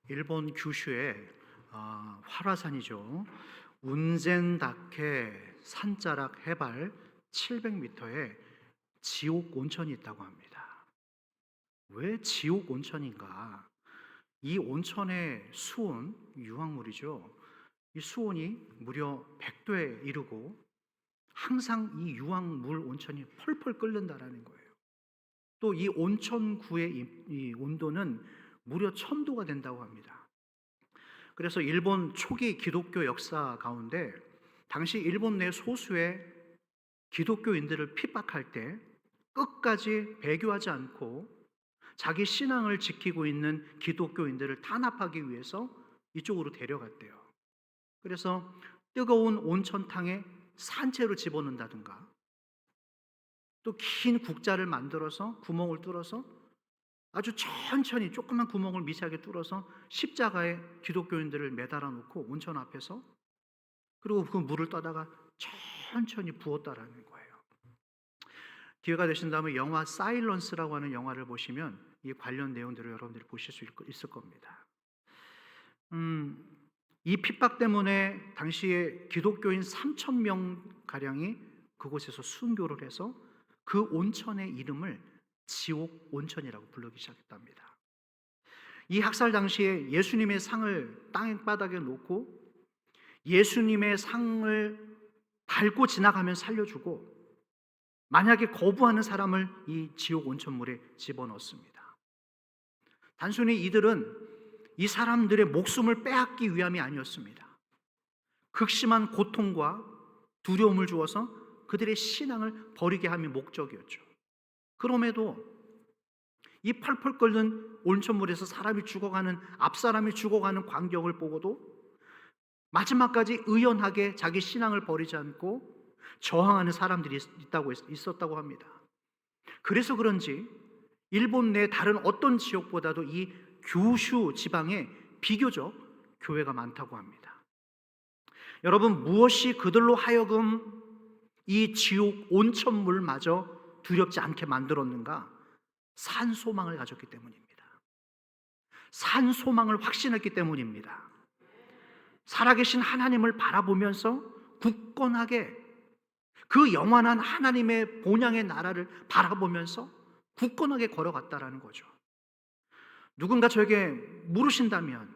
일본 규슈에 활화산이죠. 운젠다케 산자락 해발 700m에 지옥 온천이 있다고 합니다. 왜 지옥 온천인가? 이 온천의 수온, 유황물이죠. 이 수온이 무려 100도에 이르고 항상 이 유황물 온천이 펄펄 끓는다라는 거예요. 또 이 온천구의 이 온도는 무려 1000도가 된다고 합니다. 그래서 일본 초기 기독교 역사 가운데 당시 일본 내 소수의 기독교인들을 핍박할 때 끝까지 배교하지 않고 자기 신앙을 지키고 있는 기독교인들을 탄압하기 위해서 이쪽으로 데려갔대요. 그래서 뜨거운 온천탕에 산채로 집어넣는다든가 또 긴 국자를 만들어서 구멍을 뚫어서 아주 천천히 조그만 구멍을 미세하게 뚫어서 십자가에 기독교인들을 매달아 놓고 온천 앞에서, 그리고 그 물을 떠다가 천천히 부었다라는 거예요. 기회가 되신다면 영화 사일런스라고 하는 영화를 보시면 이 관련 내용들을 여러분들이 보실 수 있을 겁니다. 이 핍박 때문에 당시에 기독교인 3000명 가량이 그곳에서 순교를 해서 그 온천의 이름을 지옥 온천이라고 부르기 시작했답니다. 이 학살 당시에 예수님의 상을 땅바닥에 놓고 예수님의 상을 밟고 지나가면 살려주고 만약에 거부하는 사람을 이 지옥 온천물에 집어넣습니다. 단순히 이들은 이 사람들의 목숨을 빼앗기 위함이 아니었습니다. 극심한 고통과 두려움을 주어서 그들의 신앙을 버리게 함이 목적이었죠. 그럼에도 이 펄펄 끓는 온천물에서 사람이 죽어가는, 앞사람이 죽어가는 광경을 보고도 마지막까지 의연하게 자기 신앙을 버리지 않고 저항하는 사람들이 있었다고 합니다. 그래서 그런지 일본 내 다른 어떤 지역보다도 이 규슈 지방에 비교적 교회가 많다고 합니다. 여러분, 무엇이 그들로 하여금 이 지옥 온천물마저 두렵지 않게 만들었는가? 산소망을 가졌기 때문입니다. 산소망을 확신했기 때문입니다. 살아계신 하나님을 바라보면서 굳건하게 그 영원한 하나님의 본향의 나라를 바라보면서 굳건하게 걸어갔다라는 거죠. 누군가 저에게 물으신다면,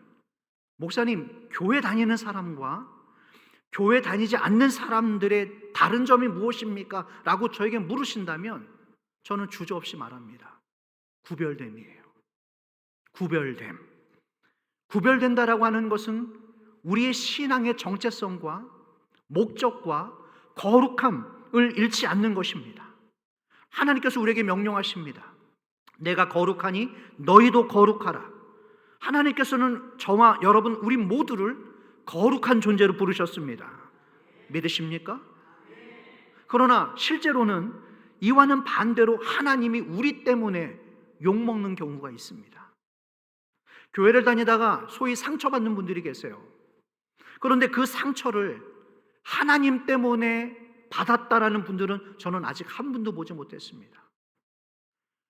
목사님, 교회 다니는 사람과 교회 다니지 않는 사람들의 다른 점이 무엇입니까? 라고 저에게 물으신다면 저는 주저없이 말합니다. 구별됨이에요. 구별됨. 구별된다라고 하는 것은 우리의 신앙의 정체성과 목적과 거룩함을 잃지 않는 것입니다. 하나님께서 우리에게 명령하십니다. 내가 거룩하니 너희도 거룩하라. 하나님께서는 저와 여러분, 우리 모두를 거룩한 존재로 부르셨습니다. 믿으십니까? 그러나 실제로는 이와는 반대로 하나님이 우리 때문에 욕먹는 경우가 있습니다. 교회를 다니다가 소위 상처받는 분들이 계세요. 그런데 그 상처를 하나님 때문에 받았다라는 분들은 저는 아직 한 분도 보지 못했습니다.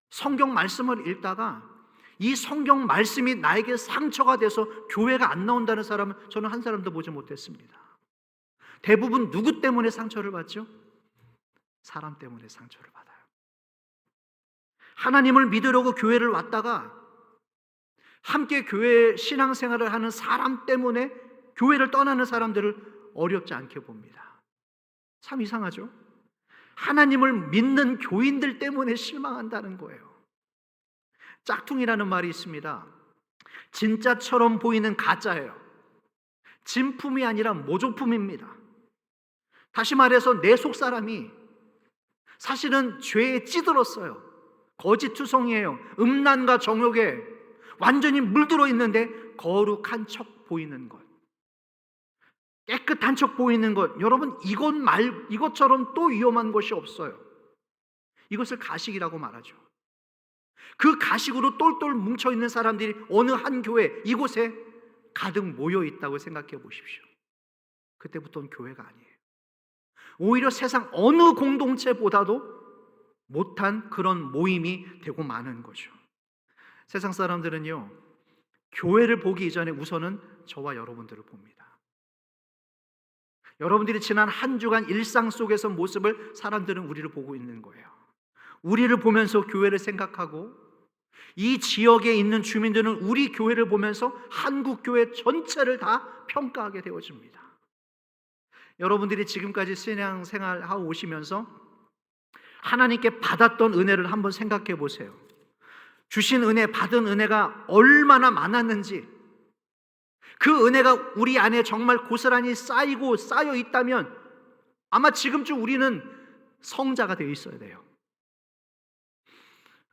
성경 말씀을 읽다가 이 성경 말씀이 나에게 상처가 돼서 교회가 안 나온다는 사람은 저는 한 사람도 보지 못했습니다. 대부분 누구 때문에 상처를 받죠? 사람 때문에 상처를 받아요. 하나님을 믿으려고 교회를 왔다가 함께 교회 신앙생활을 하는 사람 때문에 교회를 떠나는 사람들을 어렵지 않게 봅니다. 참 이상하죠? 하나님을 믿는 교인들 때문에 실망한다는 거예요. 짝퉁이라는 말이 있습니다. 진짜처럼 보이는 가짜예요. 진품이 아니라 모조품입니다. 다시 말해서 내 속사람이 사실은 죄에 찌들었어요. 거짓투성이에요. 음란과 정욕에 완전히 물들어 있는데 거룩한 척 보이는 것, 깨끗한 척 보이는 것, 여러분, 이것처럼 또 위험한 것이 없어요. 이것을 가식이라고 말하죠. 그 가식으로 똘똘 뭉쳐있는 사람들이 어느 한 교회 이곳에 가득 모여있다고 생각해 보십시오. 그때부터는 교회가 아니에요. 오히려 세상 어느 공동체보다도 못한 그런 모임이 되고 마는 거죠. 세상 사람들은요, 교회를 보기 이전에 우선은 저와 여러분들을 봅니다. 여러분들이 지난 한 주간 일상 속에서 모습을 사람들은 우리를 보고 있는 거예요. 우리를 보면서 교회를 생각하고, 이 지역에 있는 주민들은 우리 교회를 보면서 한국 교회 전체를 다 평가하게 되어집니다. 여러분들이 지금까지 신앙생활하고 오시면서 하나님께 받았던 은혜를 한번 생각해 보세요. 주신 은혜, 받은 은혜가 얼마나 많았는지, 그 은혜가 우리 안에 정말 고스란히 쌓이고 쌓여 있다면 아마 지금쯤 우리는 성자가 되어 있어야 돼요.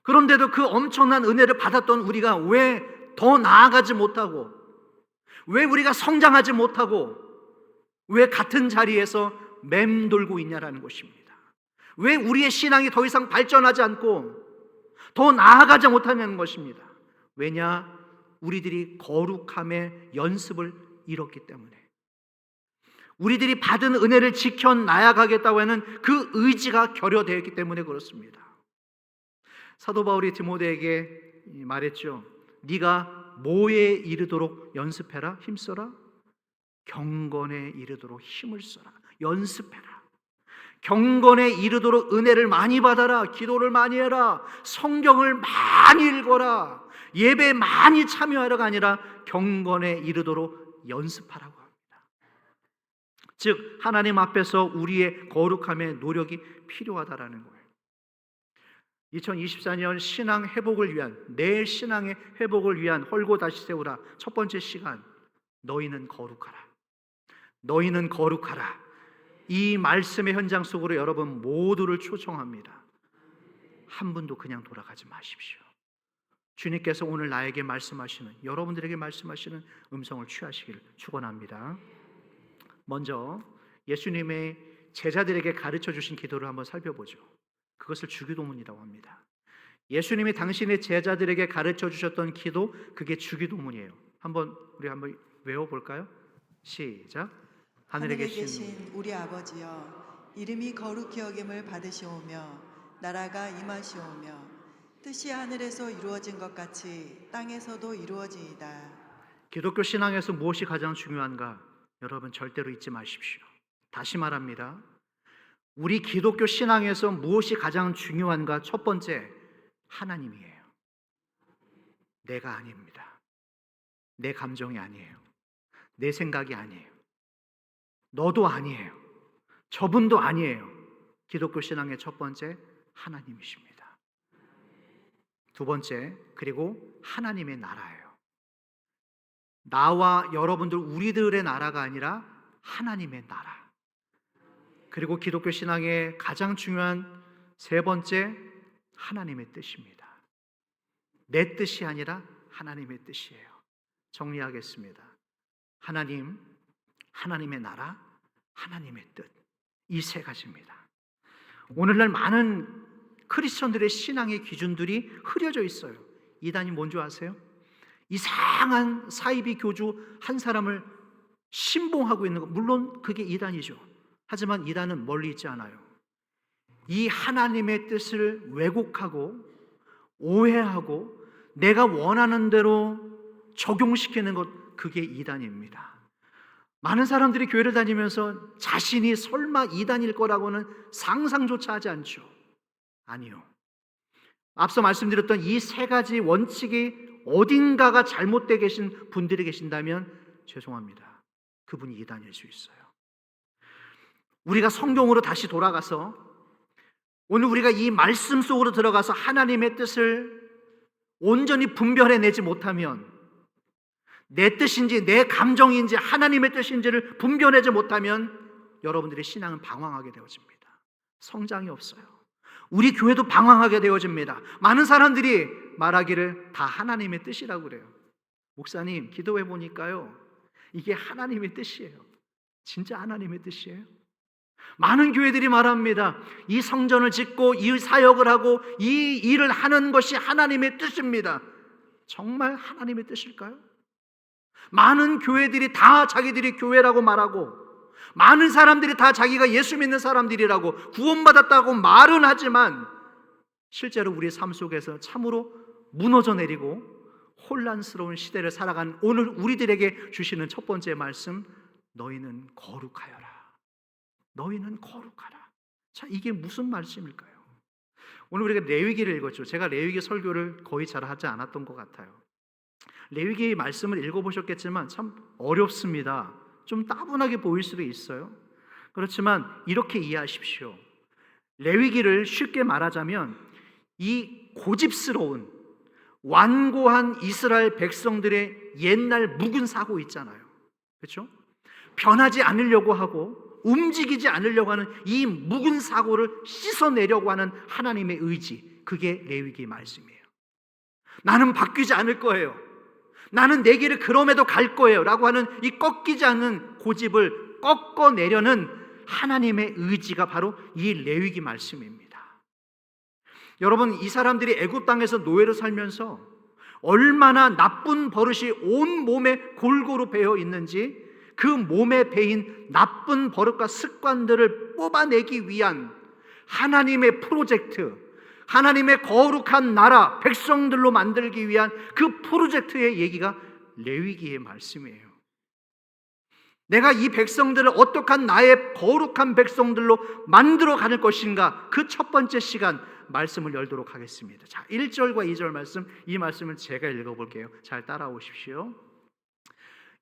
그런데도 그 엄청난 은혜를 받았던 우리가 왜 더 나아가지 못하고, 왜 우리가 성장하지 못하고, 왜 같은 자리에서 맴돌고 있냐라는 것입니다. 왜 우리의 신앙이 더 이상 발전하지 않고 더 나아가지 못하는 것입니다. 왜냐? 우리들이 거룩함의 연습을 잃었기 때문에, 우리들이 받은 은혜를 지켜나가겠다고 하는 그 의지가 결여되었기 때문에 그렇습니다. 사도 바울이 디모데에게 말했죠. 네가 뭐에 이르도록 연습해라, 힘써라? 경건에 이르도록 힘을 써라. 연습해라. 경건에 이르도록 은혜를 많이 받아라. 기도를 많이 해라. 성경을 많이 읽어라. 예배에 많이 참여하라가 아니라 경건에 이르도록 연습하라고 합니다. 즉 하나님 앞에서 우리의 거룩함의 노력이 필요하다라는 거예요. 2024년 신앙 회복을 위한, 내 신앙의 회복을 위한 헐고 다시 세우라. 첫 번째 시간, 너희는 거룩하라. 너희는 거룩하라. 이 말씀의 현장 속으로 여러분 모두를 초청합니다. 한 분도 그냥 돌아가지 마십시오. 주님께서 오늘 나에게 말씀하시는, 여러분들에게 말씀하시는 음성을 취하시길 축원합니다. 먼저 예수님의 제자들에게 가르쳐 주신 기도를 한번 살펴보죠. 그것을 주기도문이라고 합니다. 예수님이 당신의 제자들에게 가르쳐 주셨던 기도, 그게 주기도문이에요. 우리 한번 외워볼까요? 시작. 하늘에 계신 우리 아버지여, 이름이 거룩히 여김을 받으시오며 나라가 임하시오며 뜻이 하늘에서 이루어진 것 같이 땅에서도 이루어지이다. 기독교 신앙에서 무엇이 가장 중요한가? 여러분 절대로 잊지 마십시오. 다시 말합니다. 우리 기독교 신앙에서 무엇이 가장 중요한가? 첫 번째, 하나님이에요. 내가 아닙니다. 내 감정이 아니에요. 내 생각이 아니에요. 너도 아니에요. 저분도 아니에요. 기독교 신앙의 첫 번째, 하나님이십니다. 두 번째, 그리고 하나님의 나라예요. 나와 여러분들, 우리들의 나라가 아니라 하나님의 나라. 그리고 기독교 신앙의 가장 중요한 세 번째, 하나님의 뜻입니다. 내 뜻이 아니라 하나님의 뜻이에요. 정리하겠습니다. 하나님, 하나님의 나라, 하나님의 뜻, 이 세 가지입니다. 오늘날 많은 크리스천들의 신앙의 기준들이 흐려져 있어요. 이단이 뭔지 아세요? 이상한 사이비 교주 한 사람을 신봉하고 있는 것, 물론 그게 이단이죠. 하지만 이단은 멀리 있지 않아요. 이 하나님의 뜻을 왜곡하고 오해하고 내가 원하는 대로 적용시키는 것, 그게 이단입니다. 많은 사람들이 교회를 다니면서 자신이 설마 이단일 거라고는 상상조차 하지 않죠. 아니요. 앞서 말씀드렸던 이 세 가지 원칙이 어딘가가 잘못되어 계신 분들이 계신다면 죄송합니다. 그분이 이단일 수 있어요. 우리가 성경으로 다시 돌아가서 오늘 우리가 이 말씀 속으로 들어가서 하나님의 뜻을 온전히 분별해내지 못하면, 내 뜻인지 내 감정인지 하나님의 뜻인지를 분별하지 못하면 여러분들의 신앙은 방황하게 되어집니다. 성장이 없어요. 우리 교회도 방황하게 되어집니다. 많은 사람들이 말하기를 다 하나님의 뜻이라고 그래요. 목사님, 기도해 보니까요, 이게 하나님의 뜻이에요. 진짜 하나님의 뜻이에요? 많은 교회들이 말합니다. 이 성전을 짓고 이 사역을 하고 이 일을 하는 것이 하나님의 뜻입니다. 정말 하나님의 뜻일까요? 많은 교회들이 다 자기들이 교회라고 말하고, 많은 사람들이 다 자기가 예수 믿는 사람들이라고 구원받았다고 말은 하지만 실제로 우리의 삶 속에서 참으로 무너져 내리고 혼란스러운 시대를 살아간 오늘 우리들에게 주시는 첫 번째 말씀, 너희는 거룩하여라. 너희는 거룩하라. 자, 이게 무슨 말씀일까요? 오늘 우리가 레위기를 읽었죠. 제가 레위기 설교를 거의 잘 하지 않았던 것 같아요. 레위기 말씀을 읽어보셨겠지만 참 어렵습니다. 좀 따분하게 보일 수도 있어요. 그렇지만 이렇게 이해하십시오. 레위기를 쉽게 말하자면 이 고집스러운 완고한 이스라엘 백성들의 옛날 묵은 사고 있잖아요. 그렇죠? 변하지 않으려고 하고 움직이지 않으려고 하는 이 묵은 사고를 씻어내려고 하는 하나님의 의지, 그게 레위기 말씀이에요. 나는 바뀌지 않을 거예요. 나는 내 길을 그럼에도 갈 거예요 라고 하는 이 꺾이지 않는 고집을 꺾어내려는 하나님의 의지가 바로 이 레위기 말씀입니다. 여러분, 이 사람들이 애굽 땅에서 노예로 살면서 얼마나 나쁜 버릇이 온 몸에 골고루 배어 있는지, 그 몸에 배인 나쁜 버릇과 습관들을 뽑아내기 위한 하나님의 프로젝트, 하나님의 거룩한 나라 백성들로 만들기 위한 그 프로젝트의 얘기가 레위기의 말씀이에요. 내가 이 백성들을 어떻게 나의 거룩한 백성들로 만들어 가는 것인가, 그 첫 번째 시간 말씀을 열도록 하겠습니다. 자, 1절과 2절 말씀, 이 말씀을 제가 읽어볼게요. 잘 따라오십시오.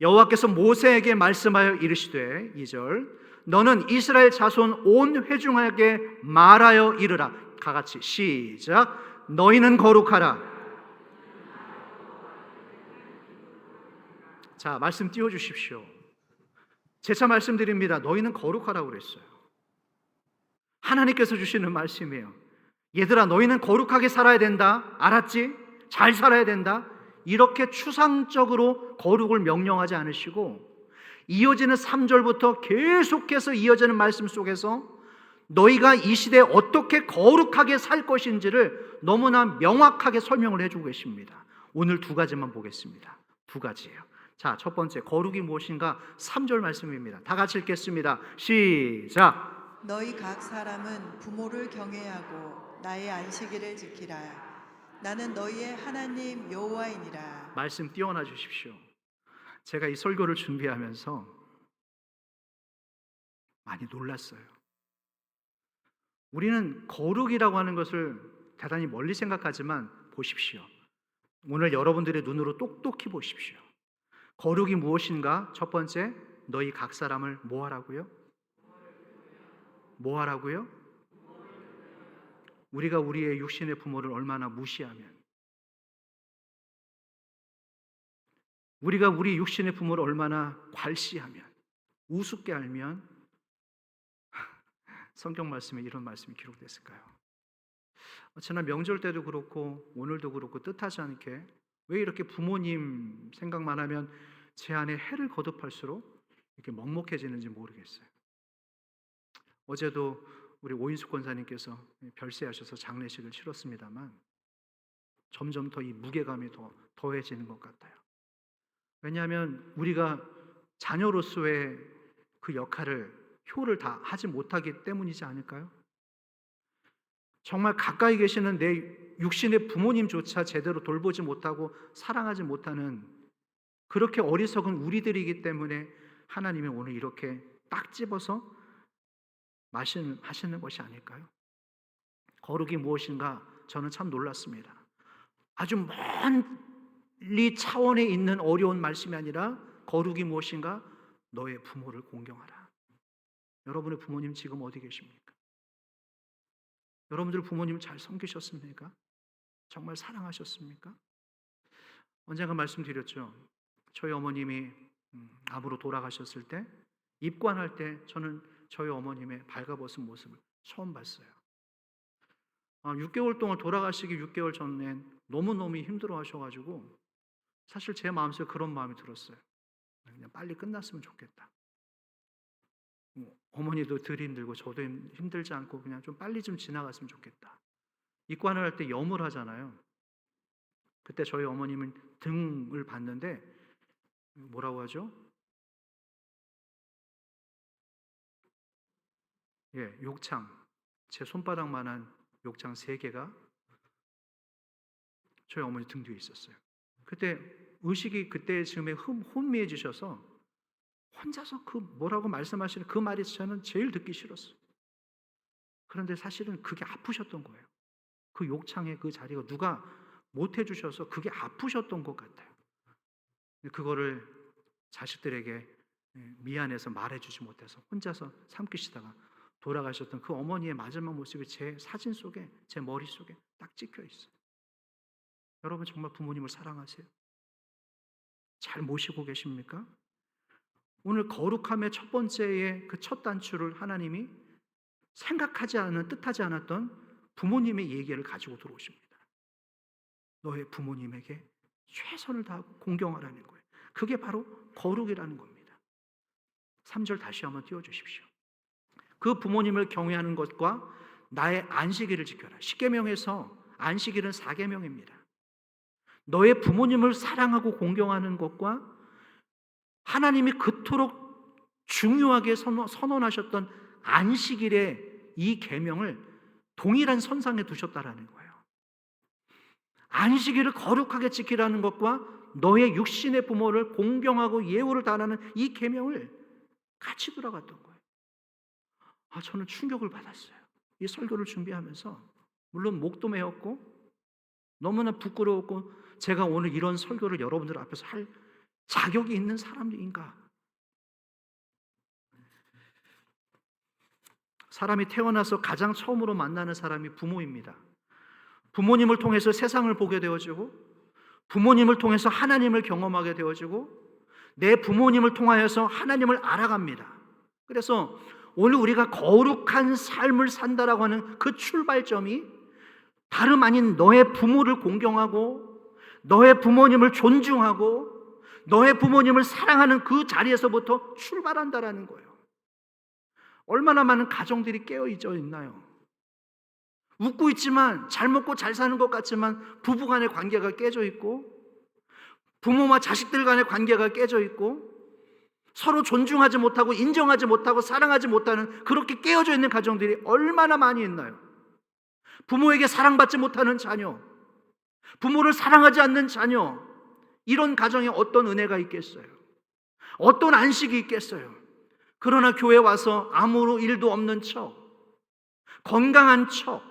여호와께서 모세에게 말씀하여 이르시되, 2절, 너는 이스라엘 자손 온 회중에게 말하여 이르라. 다 같이 시작. 너희는 거룩하라. 자, 말씀 띄워주십시오. 재차 말씀드립니다. 너희는 거룩하라고 그랬어요. 하나님께서 주시는 말씀이에요. 얘들아, 너희는 거룩하게 살아야 된다. 알았지? 잘 살아야 된다. 이렇게 추상적으로 거룩을 명령하지 않으시고, 이어지는 3절부터 계속해서 이어지는 말씀 속에서 너희가 이 시대에 어떻게 거룩하게 살 것인지를 너무나 명확하게 설명을 해주고 계십니다. 오늘 두 가지만 보겠습니다. 두 가지예요. 자, 첫 번째, 거룩이 무엇인가? 3절 말씀입니다. 다 같이 읽겠습니다. 시작. 너희 각 사람은 부모를 경외하고 나의 안식일을 지키라. 나는 너희의 하나님 여호와이니라. 말씀 띄워놔 주십시오. 제가 이 설교를 준비하면서 많이 놀랐어요. 우리는 거룩이라고 하는 것을 대단히 멀리 생각하지만 보십시오. 오늘 여러분들의 눈으로 똑똑히 보십시오. 거룩이 무엇인가? 첫 번째, 너희 각 사람을 뭐 하라고요? 뭐 하라고요? 우리가 우리의 육신의 부모를 얼마나 무시하면, 우리가 우리 육신의 부모를 얼마나 괄시하면, 우습게 알면 성경 말씀에 이런 말씀이 기록됐을까요? 지난 명절 때도 그렇고 오늘도 그렇고 뜻하지 않게 왜 이렇게 부모님 생각만 하면 제 안에 해를 거듭할수록 이렇게 먹먹해지는지 모르겠어요. 어제도 우리 오인숙 권사님께서 별세하셔서 장례식을 치렀습니다만 점점 더 이 무게감이 더 더해지는 것 같아요. 왜냐하면 우리가 자녀로서의 그 역할을, 효를 다 하지 못하기 때문이지 않을까요? 정말 가까이 계시는 내 육신의 부모님조차 제대로 돌보지 못하고 사랑하지 못하는 그렇게 어리석은 우리들이기 때문에 하나님이 오늘 이렇게 딱 집어서 하시는 것이 아닐까요? 거룩이 무엇인가? 저는 참 놀랐습니다. 아주 멀리 차원에 있는 어려운 말씀이 아니라 거룩이 무엇인가? 너의 부모를 공경하라. 여러분의 부모님 지금 어디 계십니까? 여러분들 부모님 잘 섬기셨습니까? 정말 사랑하셨습니까? 언젠가 말씀드렸죠. 저희 어머님이 암으로 돌아가셨을 때, 입관할 때 저는 저희 어머님의 발가벗은 모습을 처음 봤어요. 6개월 동안, 돌아가시기 6개월 전엔 너무너무 힘들어 하셔가지고 사실 제 마음속에 그런 마음이 들었어요. 그냥 빨리 끝났으면 좋겠다. 어머니도 덜 힘들고 저도 힘들지 않고 그냥 좀 빨리 좀 지나갔으면 좋겠다. 입관을 할 때 염을 하잖아요. 그때 저희 어머님은 등을 봤는데 뭐라고 하죠? 욕창, 제 손바닥만한 욕창 3개가 저희 어머니 등 뒤에 있었어요. 그때 의식이 그때 즈음에 혼미해지셔서 혼자서 그 뭐라고 말씀하시는 그 말이 저는 제일 듣기 싫었어요. 그런데 사실은 그게 아프셨던 거예요. 그 욕창의 그 자리가 누가 못 해주셔서 그게 아프셨던 것 같아요. 그거를 자식들에게 미안해서 말해주지 못해서 혼자서 삼키시다가 돌아가셨던 그 어머니의 마지막 모습이 제 사진 속에, 제 머릿속에 딱 찍혀 있어요. 여러분 정말 부모님을 사랑하세요? 잘 모시고 계십니까? 오늘 거룩함의 첫 번째의 그 첫 단추를 하나님이 생각하지 않은, 뜻하지 않았던 부모님의 얘기를 가지고 들어오십니다. 너의 부모님에게 최선을 다하고 공경하라는 거예요. 그게 바로 거룩이라는 겁니다. 3절 다시 한번 띄워주십시오. 그 부모님을 경외하는 것과 나의 안식일을 지켜라. 십계명에서 안식일은 4계명입니다. 너의 부모님을 사랑하고 공경하는 것과 하나님이 그토록 중요하게 선언하셨던 안식일의 이 계명을 동일한 선상에 두셨다라는 거예요. 안식일을 거룩하게 지키라는 것과 너의 육신의 부모를 공경하고 예우를 다하는 이 계명을 같이 들어갔던 거예요. 저는 충격을 받았어요. 이 설교를 준비하면서 물론 목도 메었고 너무나 부끄러웠고 제가 오늘 이런 설교를 여러분들 앞에서 할 자격이 있는 사람인가? 사람이 태어나서 가장 처음으로 만나는 사람이 부모입니다. 부모님을 통해서 세상을 보게 되어지고 부모님을 통해서 하나님을 경험하게 되어지고 내 부모님을 통하여서 하나님을 알아갑니다. 그래서 오늘 우리가 거룩한 삶을 산다라고 하는 그 출발점이 다름 아닌 너의 부모를 공경하고 너의 부모님을 존중하고 너의 부모님을 사랑하는 그 자리에서부터 출발한다라는 거예요. 얼마나 많은 가정들이 깨어있어 있나요? 웃고 있지만 잘 먹고 잘 사는 것 같지만 부부 간의 관계가 깨져 있고 부모와 자식들 간의 관계가 깨져 있고 서로 존중하지 못하고 인정하지 못하고 사랑하지 못하는 그렇게 깨어져 있는 가정들이 얼마나 많이 있나요? 부모에게 사랑받지 못하는 자녀, 부모를 사랑하지 않는 자녀, 이런 가정에 어떤 은혜가 있겠어요? 어떤 안식이 있겠어요? 그러나 교회 와서 아무 일도 없는 척, 건강한 척,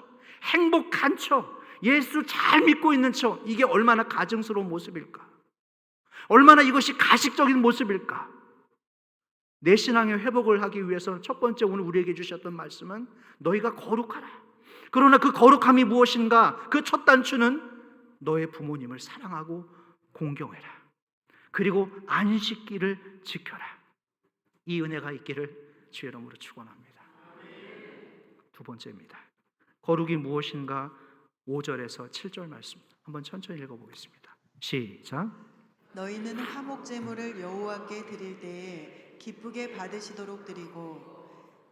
행복한 척, 예수 잘 믿고 있는 척, 이게 얼마나 가증스러운 모습일까? 얼마나 이것이 가식적인 모습일까? 내 신앙의 회복을 하기 위해서 첫 번째 오늘 우리에게 주셨던 말씀은 너희가 거룩하라. 그러나 그 거룩함이 무엇인가? 그 첫 단추는 너의 부모님을 사랑하고 공경해라. 그리고 안식기를 지켜라. 이 은혜가 있기를 주의 이름으로 축원합니다. 두 번째입니다. 거룩이 무엇인가? 5절에서 7절 말씀 한번 천천히 읽어보겠습니다. 시작. 너희는 화목 제물을 여호와께 드릴 때에 기쁘게 받으시도록 드리고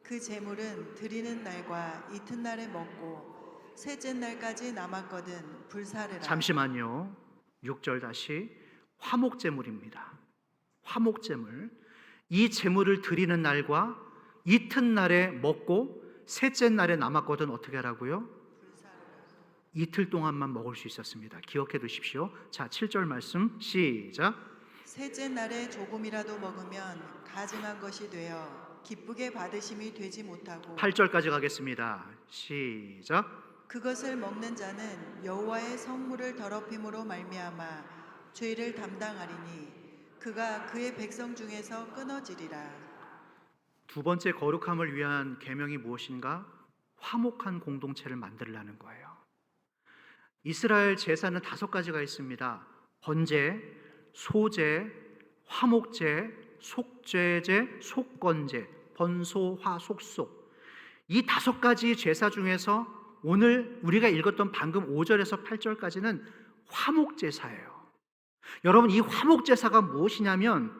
그 제물은 드리는 날과 이튿날에 먹고 셋째 날까지 남았거든 불사르라. 잠시만요. 6절 다시. 화목 제물입니다. 화목 제물. 이 제물을 드리는 날과 이튿날에 먹고 셋째 날에 남았거든 어떻게 하라고요? 이틀 동안만 먹을 수 있었습니다. 기억해 두십시오. 자, 7절 말씀 시작. 셋째 날에 조금이라도 먹으면 가증한 것이 되어 기쁘게 받으심이 되지 못하고 8절까지 가겠습니다. 시작. 그것을 먹는 자는 여호와의 성물을 더럽힘으로 말미암아 죄를 담당하리니 그가 그의 백성 중에서 끊어지리라. 두 번째 거룩함을 위한 계명이 무엇인가? 화목한 공동체를 만들라는 거예요. 이스라엘 제사는 5가지가 있습니다. 번제, 소제, 화목제, 속죄제, 속건제, 번소, 화, 속속. 이 5가지 제사 중에서 오늘 우리가 읽었던 방금 5절에서 8절까지는 화목제사예요. 여러분, 이 화목제사가 무엇이냐면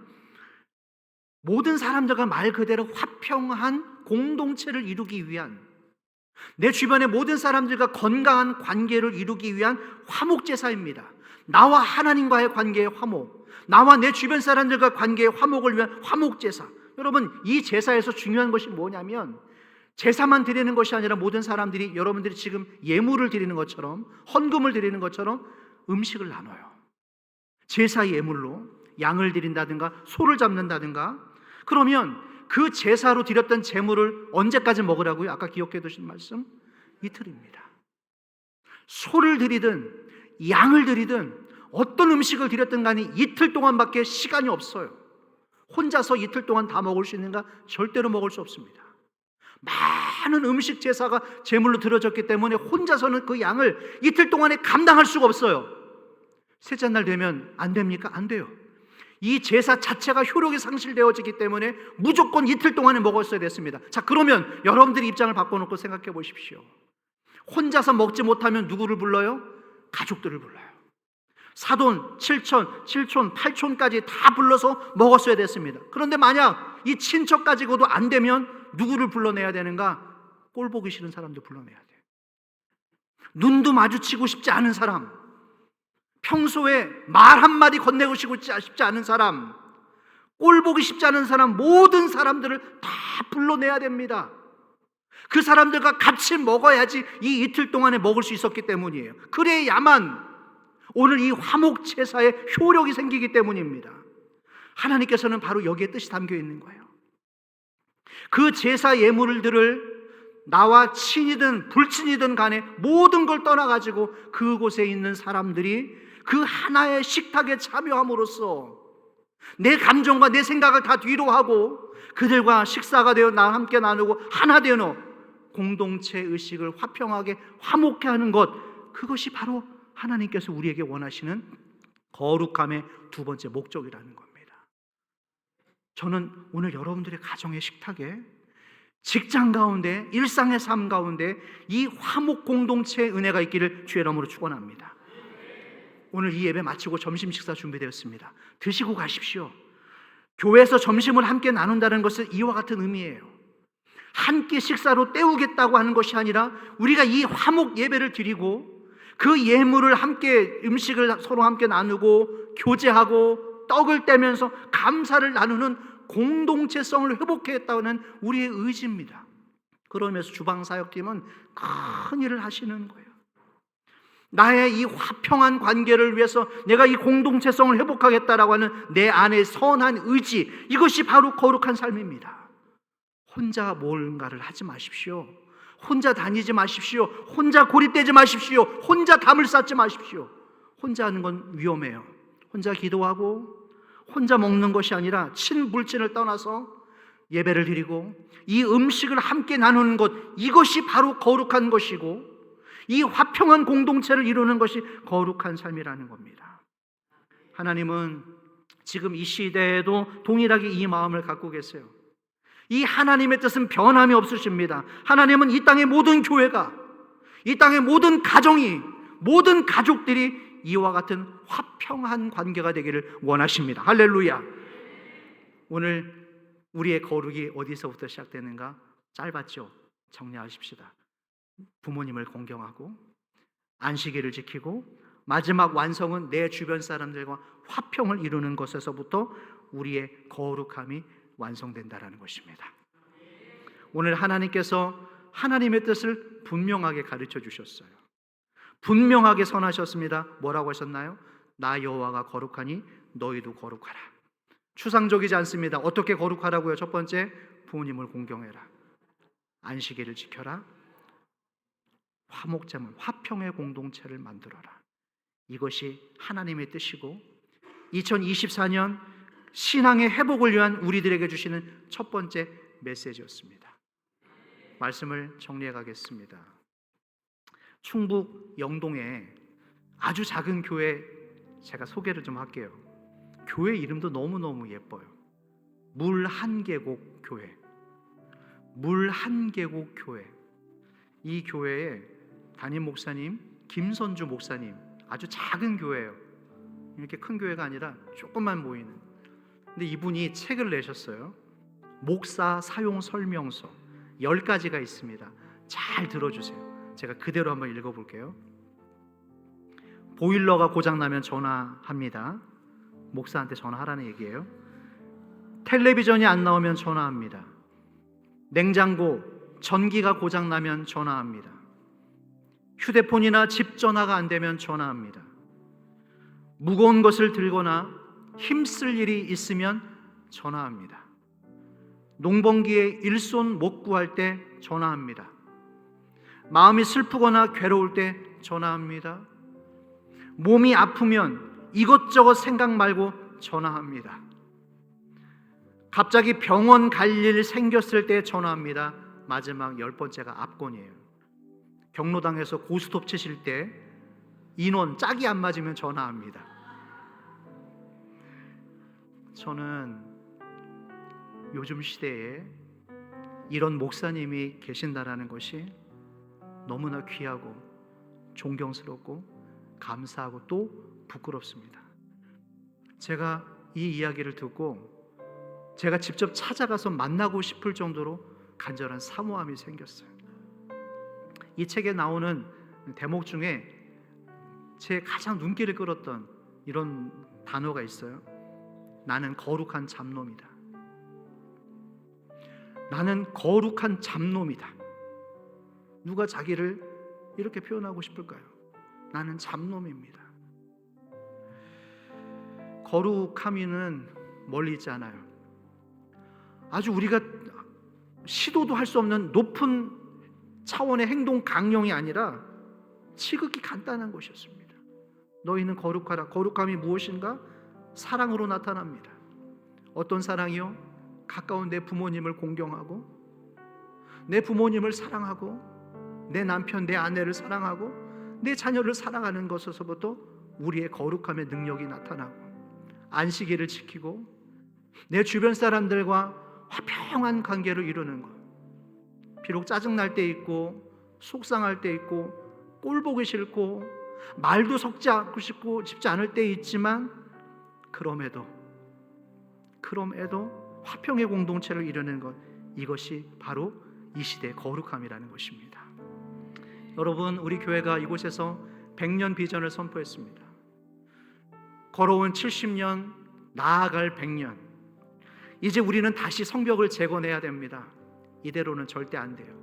모든 사람들과 말 그대로 화평한 공동체를 이루기 위한, 내 주변의 모든 사람들과 건강한 관계를 이루기 위한 화목제사입니다. 나와 하나님과의 관계의 화목, 나와 내 주변 사람들과 관계의 화목을 위한 화목제사. 여러분, 이 제사에서 중요한 것이 뭐냐면 제사만 드리는 것이 아니라 모든 사람들이, 여러분들이 지금 예물을 드리는 것처럼, 헌금을 드리는 것처럼 음식을 나눠요. 제사 예물로 양을 드린다든가 소를 잡는다든가, 그러면 그 제사로 드렸던 제물을 언제까지 먹으라고요? 아까 기억해 두신 말씀, 이틀입니다. 소를 드리든 양을 드리든 어떤 음식을 드렸든 간에 이틀 동안밖에 시간이 없어요. 혼자서 이틀 동안 다 먹을 수 있는가? 절대로 먹을 수 없습니다. 많은 음식 제사가 제물로 드려졌기 때문에 혼자서는 그 양을 이틀 동안에 감당할 수가 없어요. 셋째 날 되면 안 됩니까? 안 돼요. 이 제사 자체가 효력이 상실되어지기 때문에 무조건 이틀 동안에 먹었어야 됐습니다. 자, 그러면 여러분들이 입장을 바꿔놓고 생각해 보십시오. 혼자서 먹지 못하면 누구를 불러요? 가족들을 불러요. 사돈, 칠촌, 팔촌까지 다 불러서 먹었어야 됐습니다. 그런데 만약 이 친척 가지고도 안 되면 누구를 불러내야 되는가? 꼴 보기 싫은 사람도 불러내야 돼요. 눈도 마주치고 싶지 않은 사람, 평소에 말 한마디 건네고 싶지 않은 사람, 꼴 보기 쉽지 않은 사람, 모든 사람들을 다 불러내야 됩니다. 그 사람들과 같이 먹어야지 이 이틀 동안에 먹을 수 있었기 때문이에요. 그래야만 오늘 이 화목 제사에 효력이 생기기 때문입니다. 하나님께서는 바로 여기에 뜻이 담겨 있는 거예요. 그 제사 예물들을 나와 친이든 불친이든 간에 모든 걸 떠나가지고 그곳에 있는 사람들이 그 하나의 식탁에 참여함으로써 내 감정과 내 생각을 다 뒤로 하고 그들과 식사가 되어 나와 함께 나누고 하나 되어 공동체 의식을 화평하게 화목케 하는 것, 그것이 바로 하나님께서 우리에게 원하시는 거룩함의 두 번째 목적이라는 겁니다. 저는 오늘 여러분들의 가정의 식탁에, 직장 가운데, 일상의 삶 가운데 이 화목 공동체의 은혜가 있기를 주의 이름으로 축원합니다. 오늘 이 예배 마치고 점심 식사 준비되었습니다. 드시고 가십시오. 교회에서 점심을 함께 나눈다는 것은 이와 같은 의미예요. 한 끼 식사로 때우겠다고 하는 것이 아니라 우리가 이 화목 예배를 드리고 그 예물을 함께, 음식을 서로 함께 나누고 교제하고 떡을 떼면서 감사를 나누는 공동체성을 회복했다는 우리의 의지입니다. 그러면서 주방사역팀은 큰 일을 하시는 거예요. 나의 이 화평한 관계를 위해서 내가 이 공동체성을 회복하겠다라고 하는 내 안의 선한 의지, 이것이 바로 거룩한 삶입니다. 혼자 뭔가를 하지 마십시오. 혼자 다니지 마십시오. 혼자 고립되지 마십시오. 혼자 담을 쌓지 마십시오. 혼자 하는 건 위험해요. 혼자 기도하고 혼자 먹는 것이 아니라 친불친을 떠나서 예배를 드리고 이 음식을 함께 나누는 것, 이것이 바로 거룩한 것이고 이 화평한 공동체를 이루는 것이 거룩한 삶이라는 겁니다. 하나님은 지금 이 시대에도 동일하게 이 마음을 갖고 계세요. 이 하나님의 뜻은 변함이 없으십니다. 하나님은 이 땅의 모든 교회가, 이 땅의 모든 가정이, 모든 가족들이 이와 같은 화평한 관계가 되기를 원하십니다. 할렐루야. 오늘 우리의 거룩이 어디서부터 시작되는가? 짧았죠? 정리하십시다. 부모님을 공경하고 안식일을 지키고 마지막 완성은 내 주변 사람들과 화평을 이루는 것에서부터 우리의 거룩함이 완성된다라는 것입니다. 오늘 하나님께서 하나님의 뜻을 분명하게 가르쳐 주셨어요. 분명하게 선하셨습니다. 뭐라고 하셨나요? 나 여호와가 거룩하니 너희도 거룩하라. 추상적이지 않습니다. 어떻게 거룩하라고요? 첫 번째, 부모님을 공경해라. 안식일을 지켜라. 화목제물, 화평의 공동체를 만들어라. 이것이 하나님의 뜻이고 2024년 신앙의 회복을 위한 우리들에게 주시는 첫 번째 메시지였습니다. 말씀을 정리해 가겠습니다. 충북 영동에 아주 작은 교회 제가 소개를 좀 할게요. 교회 이름도 너무너무 예뻐요. 물한계곡 교회. 물한계곡 교회. 이 교회에 담임 목사님 김선주 목사님, 아주 작은 교회예요. 이렇게 큰 교회가 아니라 조금만 모이는. 근데 이분이 책을 내셨어요. 목사 사용 설명서 10가지가 있습니다. 잘 들어주세요. 제가 그대로 한번 읽어볼게요. 보일러가 고장나면 전화합니다. 목사한테 전화하라는 얘기예요. 텔레비전이 안 나오면 전화합니다. 냉장고, 전기가 고장나면 전화합니다. 휴대폰이나 집 전화가 안 되면 전화합니다. 무거운 것을 들거나 힘쓸 일이 있으면 전화합니다. 농번기에 일손 못 구할 때 전화합니다. 마음이 슬프거나 괴로울 때 전화합니다. 몸이 아프면 이것저것 생각 말고 전화합니다. 갑자기 병원 갈 일 생겼을 때 전화합니다. 마지막 10번째가 압권이에요. 경로당에서 고스톱 치실 때 인원 짝이 안 맞으면 전화합니다. 저는 요즘 시대에 이런 목사님이 계신다라는 것이 너무나 귀하고 존경스럽고 감사하고 또 부끄럽습니다. 제가 이 이야기를 듣고 제가 직접 찾아가서 만나고 싶을 정도로 간절한 사모함이 생겼어요. 이 책에 나오는 대목 중에 제 가장 눈길을 끌었던 이런 단어가 있어요. 나는 거룩한 잡놈이다. 나는 거룩한 잡놈이다. 누가 자기를 이렇게 표현하고 싶을까요? 나는 잡놈입니다. 거룩함이는 멀리 있지 않아요. 아주 우리가 시도도 할 수 없는 높은 차원의 행동 강령이 아니라 지극히 간단한 것이었습니다. 너희는 거룩하라. 거룩함이 무엇인가? 사랑으로 나타납니다. 어떤 사랑이요? 가까운 내 부모님을 공경하고 내 부모님을 사랑하고 내 남편, 내 아내를 사랑하고 내 자녀를 사랑하는 것에서부터 우리의 거룩함의 능력이 나타나고 안식일을 지키고 내 주변 사람들과 화평한 관계를 이루는 것. 비록 짜증날 때 있고 속상할 때 있고 꼴보기 싫고 말도 섞지 않고 싶지 않을 때 있지만 그럼에도 화평의 공동체를 이루는 것, 이것이 바로 이 시대의 거룩함이라는 것입니다. 여러분, 우리 교회가 이곳에서 100년 비전을 선포했습니다. 걸어온 70년, 나아갈 100년. 이제 우리는 다시 성벽을 재건해야 됩니다. 이대로는 절대 안 돼요.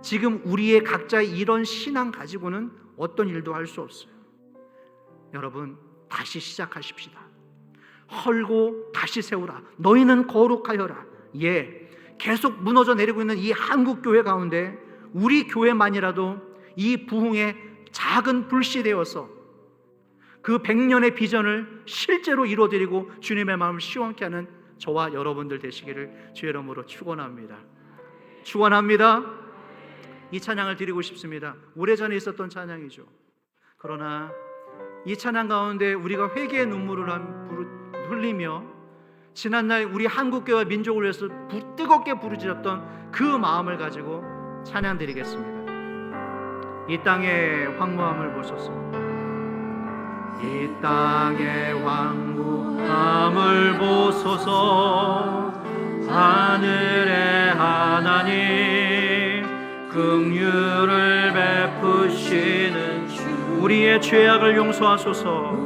지금 우리의 각자의 이런 신앙 가지고는 어떤 일도 할 수 없어요. 여러분, 다시 시작하십시다. 헐고 다시 세우라. 너희는 거룩하여라. 예, 계속 무너져 내리고 있는 이 한국 교회 가운데 우리 교회만이라도 이 부흥의 작은 불씨 되어서 그 100년의 비전을 실제로 이루어드리고 주님의 마음을 시원케 하는 저와 여러분들 되시기를 주의 이름으로 축원합니다. 축원합니다. 이 찬양을 드리고 싶습니다. 오래전에 있었던 찬양이죠. 그러나 이 찬양 가운데 우리가 회개의 눈물을 흘리며 지난날 우리 한국교회와 민족을 위해서 뜨겁게 부르짖었던 그 마음을 가지고 찬양 드리겠습니다. 이 땅의 황무함을 보소서. 이 땅의 황무함을 보소서. 하늘의 하나님 긍휼을 베푸시는 주, 우리의 죄악을 용서하소서.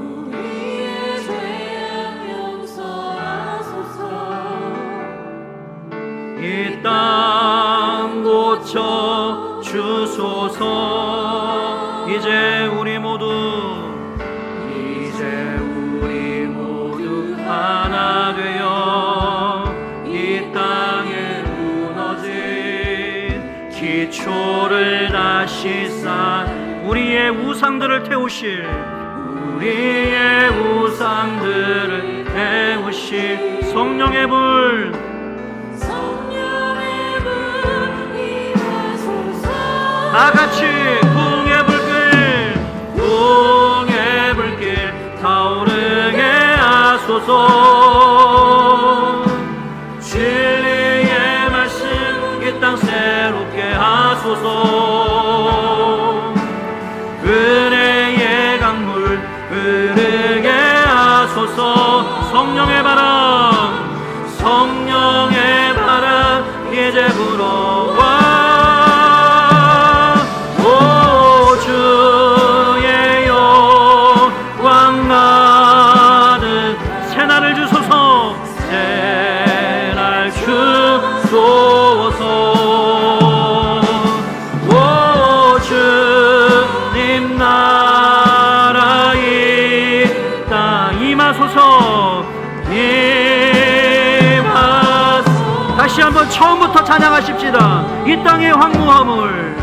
이 땅 고쳐 주소서. 이제 우리 모두 하나 되어 이 땅에 무너진 기초를 다시 쌓아 우리의 우상들을 태우실 성령의 불 다같이 부흥의 불길 타오르게 하소서. 진리의 말씀 이 땅 새롭게 하소서. 은혜의 강물 흐르게 하소서. 성령의 바람 이제 불어와. 주님 나라의 다시 한번 처음부터 찬양하십시다. 이 땅의 황무함을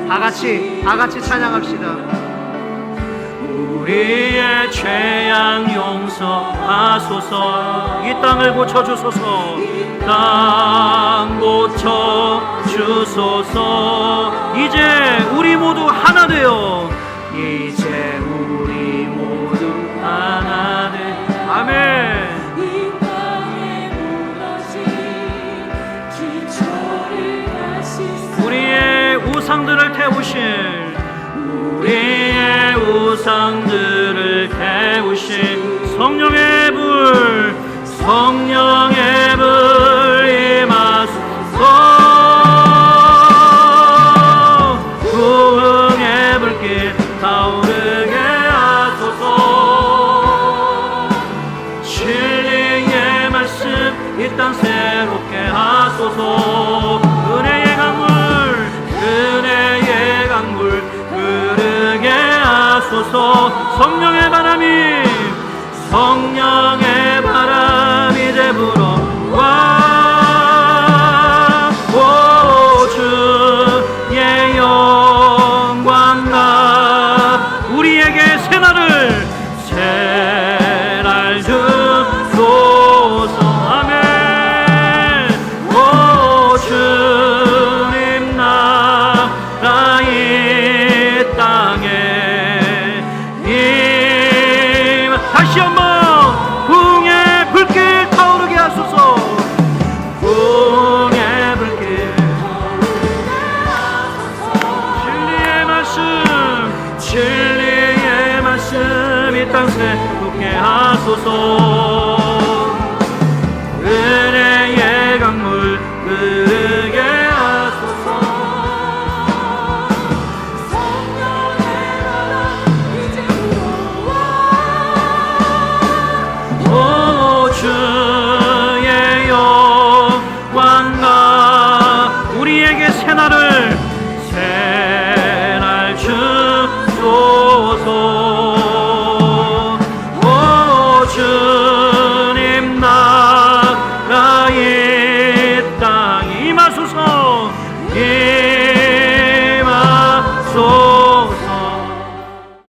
다 같이 찬양합시다. 우리의 죄악 용서하소서. 이 땅을 고쳐주소서. 땅 고쳐주소서. 이제 우리 모두 하나 되어, 이제 우리 모두 하나 되. 아멘. 우리의 우상들을 태우신, 우리의 우상들을 태우신 성령의 불, 성령의 불 임하소서. 부흥의 불길 타오르게 하소서. 진리의 말씀 이 땅 새롭게 하소서. 은혜의 강물, 은혜의 강물 흐르게 하소서. 성령의 바람이, 성령의 바람이 이제 불어와. 오 주의 영광과 우리에게 새날을 새날 주소서. 아멘. 오 주님 나라 이 땅에 다시 한번 부흥의 불길 타오르게 하소서. 부흥의 불길, 진리의 말씀, 진리의 말씀 이 땅 새롭게 하소서. 은혜의 강물 흐르게 하소서. 오 주